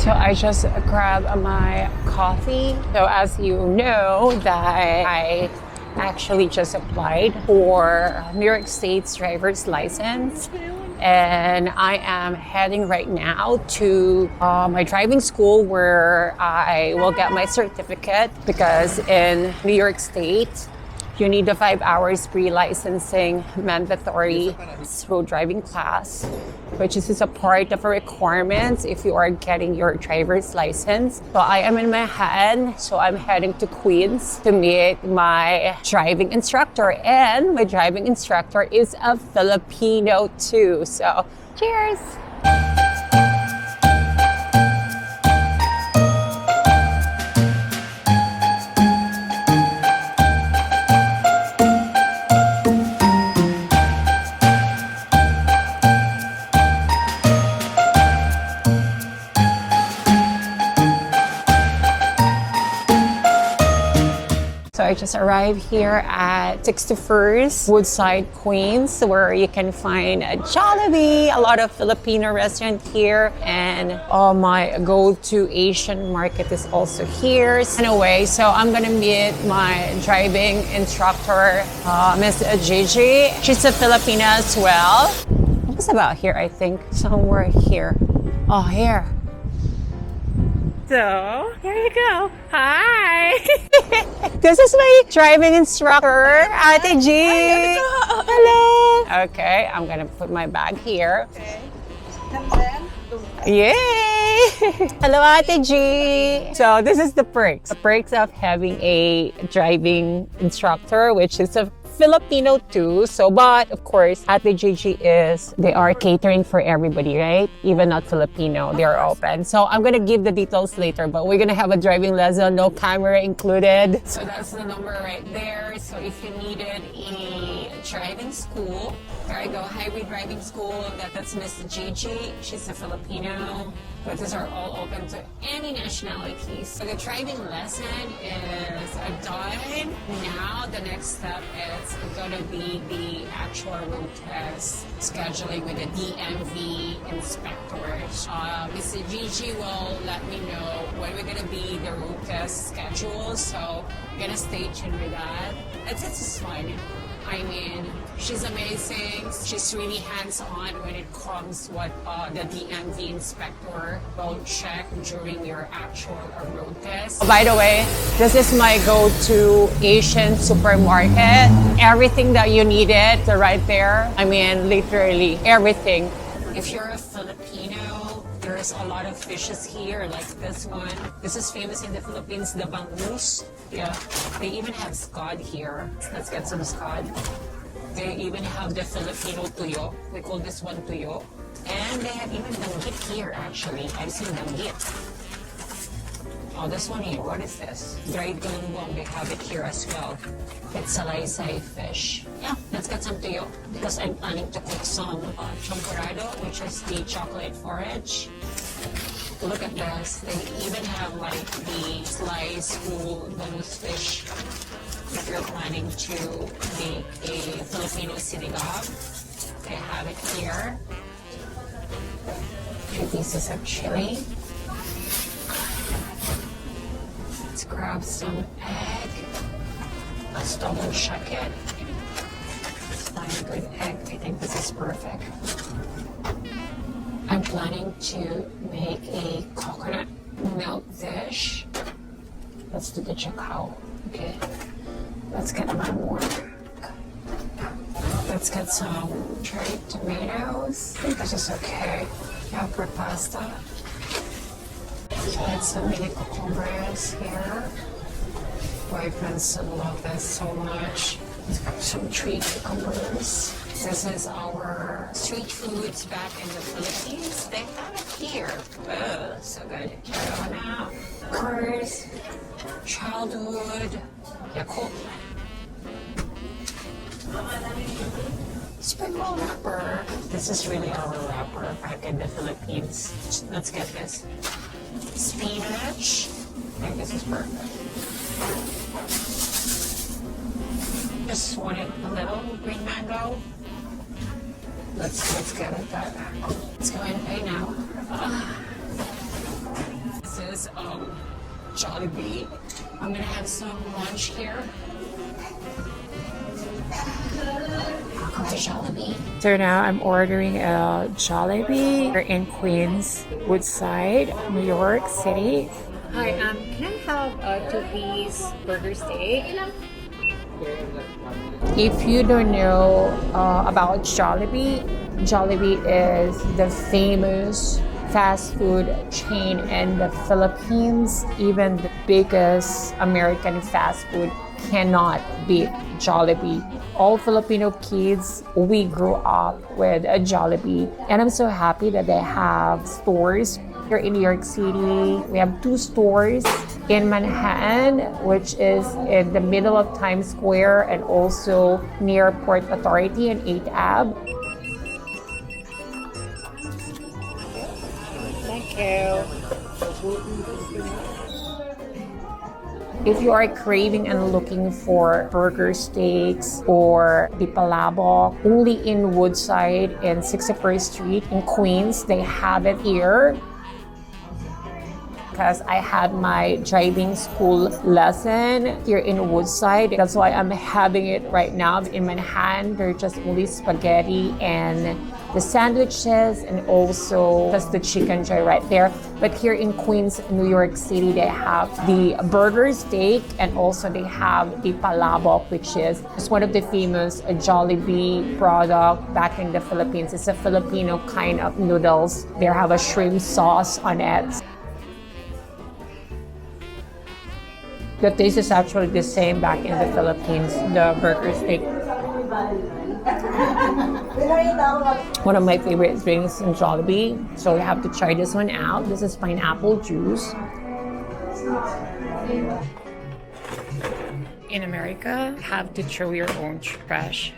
So I just grabbed my coffee. So as you know that I actually just applied for New York State's driver's license. And I am heading right now to my driving school where I will get my certificate, because in New York State, you need the 5 hours pre-licensing mandatory road driving class, which is a part of a requirement if you are getting your driver's license. So I am in Manhattan, so I'm heading to Queens to meet my driving instructor. And my driving instructor is a Filipino too. So cheers! So I just arrived here at 61st Woodside Queens, where you can find a Jollibee, a lot of Filipino restaurant here, and my go-to Asian market is also here. Anyway, so I'm gonna meet my driving instructor, Miss Gigi. She's a Filipina as well. It was about here, I think, somewhere here. Oh, here. So, here you go. Hi! This is my driving instructor, Ate G. Hello! Okay, I'm gonna put my bag here. Okay. And then? Yay! Hello, Ate G. So, this is the perks. The perks of having a driving instructor, which is a Filipino too. So, but of course, Ate Gigi they are catering for everybody, right? Even not Filipino, they are open. So I'm gonna give the details later, but we're gonna have a driving lesson, no camera included. So that's the number right there. So if you needed a driving school, there I go, highway driving school, that's Miss Gigi. She's a Filipino, but these are all open to any nationalities. So the driving lesson is done. Now the next step is gonna be the actual road test scheduling with the DMV inspectors. Miss Gigi will let me know when we're gonna be the road test schedule, so we're gonna stay tuned with that. It's fun. I mean, she's amazing. She's really hands-on when it comes what the DMV inspector will check during your actual road test. By the way, this is my go-to Asian supermarket. Everything that you needed right there. I mean, literally everything. If you're a Filipino, there's a lot of fishes here, like this one. This is famous in the Philippines, the bangus. Yeah, they even have scad here. Let's get some scad. They even have the Filipino tuyo. We call this one tuyo. And they have even danggit here, actually. I've seen danggit. Oh, this one here, what is this? Dried galunggong, they have it here as well. It's salaysay fish. Yeah, let's get some tuyo, because I'm planning to cook some champurrado, which is the chocolate forage. Look at this. They even have like the sliced whole bangus fish if you're planning to make a Filipino sinigang. They have it here. 2 pieces of chili. Let's grab some egg. Let's double check it. Let's find a good egg. I think this is perfect. I'm planning to make a coconut milk dish. Let's do the choxo. Okay. Let's get one more. Let's get some cherry tomatoes. I think this is okay. Yeah, for pasta. Let's get some mini cucumbers here. Boyfriends love this so much. Let's grab some tree cucumbers. This is our street foods back in the Philippines. They have it here. Oh, so good. Now, curries, childhood, Yakult. Spring roll wrapper. This is really our wrapper back in the Philippines. Let's get this. Spinach. I think this is perfect. Just wanted a little green mango. Let's get it back. Let's go ahead and pay now. is Jollibee. I'm gonna have some lunch here. Welcome to Jollibee. So now I'm ordering a Jollibee. We're in Queens, Woodside, New York City. Hi, can I have a 2-piece burger steak? If you don't know about Jollibee, Jollibee is the famous fast food chain in the Philippines. Even the biggest American fast food cannot beat Jollibee. All Filipino kids, we grew up with a Jollibee. And I'm so happy that they have stores here in New York City. We have 2 stores in Manhattan, which is in the middle of Times Square, and also near Port Authority and 8th Ave. Thank you. If you are craving and looking for burger steaks or the palabok, only in Woodside and 61st Street in Queens, they have it here. Because I had my driving school lesson here in Woodside. That's why I'm having it right now. In Manhattan, they're just only spaghetti and the sandwiches, and also just the chicken joy right there. But here in Queens, New York City, they have the burger steak, and also they have the palabok, which is one of the famous Jollibee product back in the Philippines. It's a Filipino kind of noodles. They have a shrimp sauce on it. The taste is actually the same back in the Philippines, the burger steak. One of my favorite drinks in Jollibee, so you have to try this one out. This is pineapple juice. In America, you have to throw your own trash.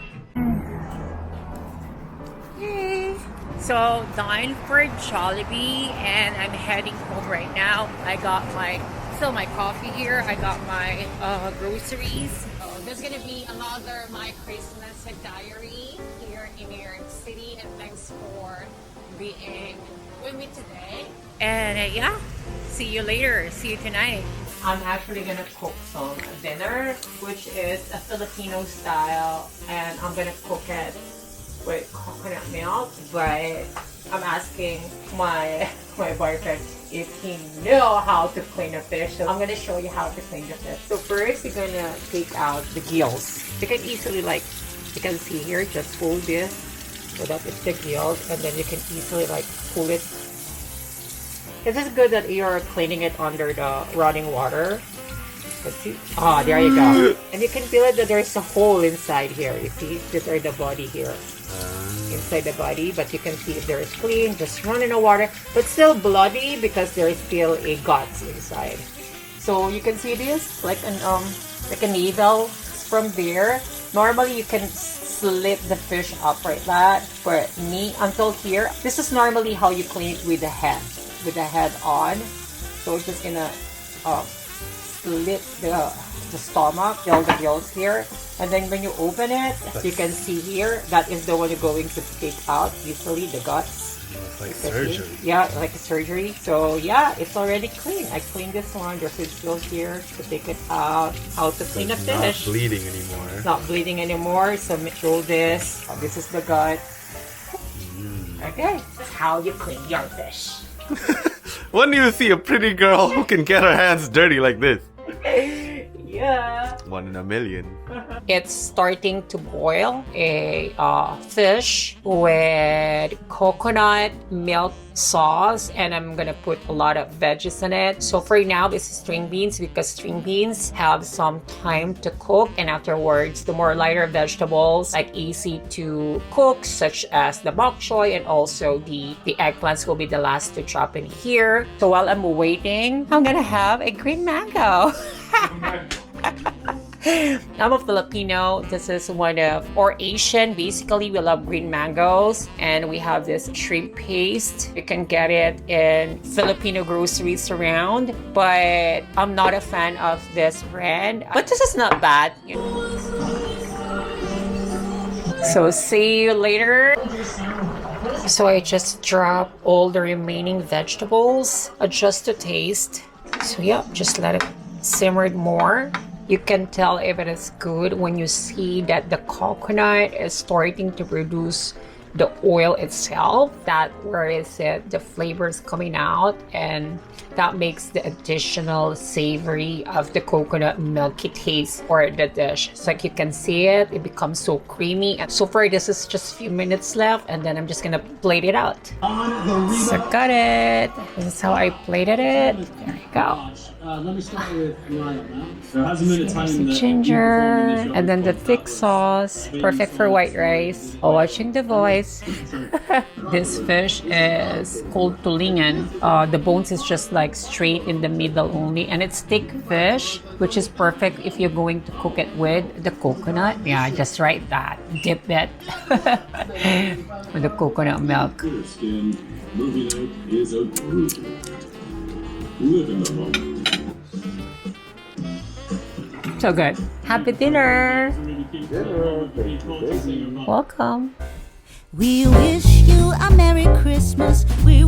Yay! So done for Jollibee, and I'm heading home right now. I got my coffee here. I got my groceries. So there's gonna be another My Christmas Diary here in New York City, and thanks for being with me today. And yeah, see you later. See you tonight. I'm actually gonna cook some dinner, which is a Filipino style, and I'm gonna cook it with coconut milk, but I'm asking my boyfriend if he know how to clean a fish. So I'm gonna show you how to clean the fish. So first, you're gonna take out the gills. You can easily, like you can see here, just pull this so that it's the gills, and then you can easily like pull it. This is good that you're cleaning it under the running water. Let's see. Ah, there you go. And you can feel it that there's a hole inside here. You see, these are the body here. Inside the body, but you can see if there is clean, just run in the water, but still bloody because there is still a guts inside. So you can see this like a needle from there. Normally you can slit the fish up like that, but me until here, this is normally how you clean it with the head on. So we're just gonna slit the stomach, all the gills here, and then when you open it, you can see here that is the one you're going to take out easily, the guts. It's like surgery. Yeah, like a surgery. So yeah, it's already clean. I cleaned this one. There's still here to take it out. How to clean a fish? Not bleeding anymore. It's not bleeding anymore. So control this. This is the gut. Okay, that's how you clean your fish. When do you see a pretty girl who can get her hands dirty like this? Yeah. 1 in a million. It's starting to boil a fish with coconut milk sauce, and I'm gonna put a lot of veggies in it. So for now, this is string beans because string beans have some time to cook, and afterwards, the more lighter vegetables, like easy to cook, such as the bok choy, and also the eggplants will be the last to chop in here. So while I'm waiting, I'm gonna have a green mango. I'm a Filipino. This is one of, or Asian, basically we love green mangoes, and we have this shrimp paste. You can get it in Filipino groceries around, but I'm not a fan of this brand. But this is not bad. So see you later. So I just dropped all the remaining vegetables, adjust to taste. So yeah, just let it simmer more. You can tell if it is good when you see that the coconut is starting to produce the oil itself. That where is it? The flavor is coming out, and that makes the additional savory of the coconut milky taste for the dish. So like you can see it, it becomes so creamy. And so far, this is just a few minutes left, and then I'm just gonna plate it out. So got it. This is how I plated it. There you go. Let me start with there hasn't been a time There's the ginger, and then the thick sauce, perfect for white rice. Watching the voice. This fish is called tulingan. The bones is just like straight in the middle only, and it's thick fish, which is perfect if you're going to cook it with the coconut. Yeah, just right that. Dip it with the coconut milk. So good. Happy dinner. Welcome. We wish you a Merry Christmas. We